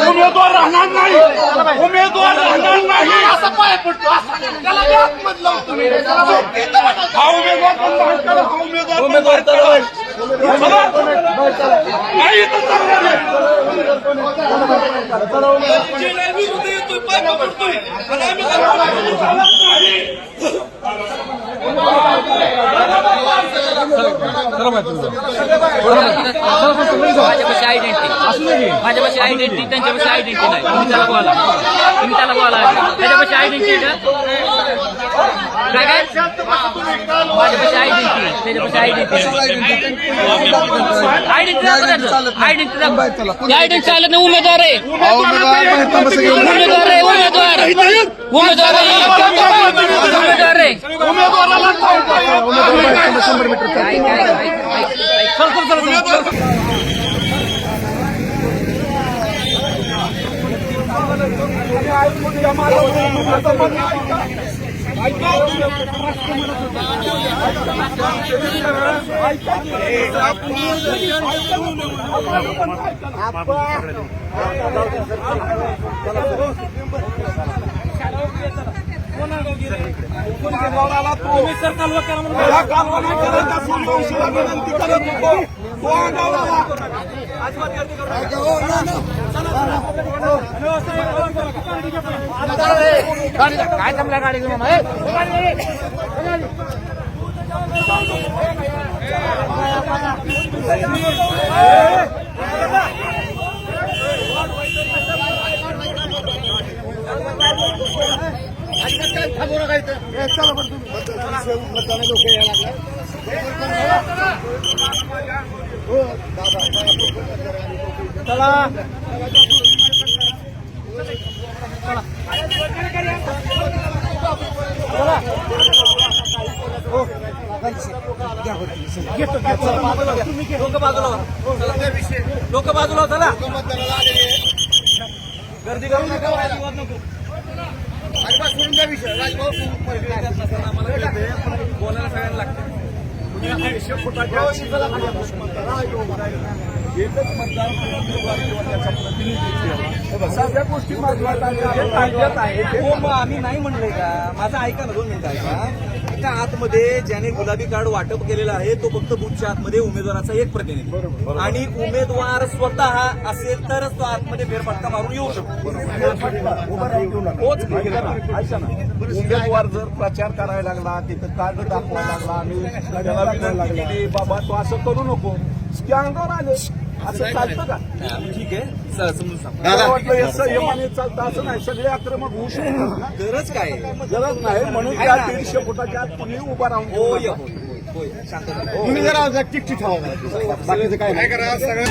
उमेदवार राहणार नाही, उमेदवार राहणार नाही असं पाय पडतो. त्याला आतमध्ये लावून तुम्ही हा उमेदवार उमेदवार नाही येतोय पाय पडतोय आणि आम्ही माझ्यापाशी आयडेंटिटी त्यांच्यापाशी आयडेंटिटी नाही. तुम्ही त्याला बोला त्याच्यापाशी आयडेंटिटी का काय काय माझ्यापाशी आयडेंटिटी त्याच्यापाशी आयडेंटिटी आयडेंटिटी चालत नाही. उमेदवार आहे काय जमल्या गाडी लोक बाजूला चला गर्दी करू नका बोलायला सगळ्यांना लागतं. एकच मतदार त्याचा प्रतिनिधित्व सगळ्या गोष्टी कायद्यात आहे. आम्ही नाही म्हणलंय का. माझं ऐका ना 2 मिनिटं ऐका. एका आतमध्ये ज्याने गुलाबी कार्ड वाटप केलेलं आहे तो फक्त बूथच्या आतमध्ये उमेदवाराचा एक प्रतिनिधी आणि उमेदवार स्वतः असेल तरच तो आतमध्ये फेरफटका मारून येऊ शकतो. उमेदवार जर प्रचार करायला लागला तिथं कार्ड दाखवायला लागला आणि त्याला विनंती केली बाबा तो असं करू नको स्कॅनवर आले असं चालतं का. ठीक आहे समजून संयमाने चालतं असं नाही. सगळे आक्रमक होऊ शकतात. गरज काय गरज नाही म्हणून त्या 150 फुटाच्या आत तुम्ही उभा राहून शांत तुम्ही जरा टिकटी ठेवा बाकीचं काय नाही करा सगळं.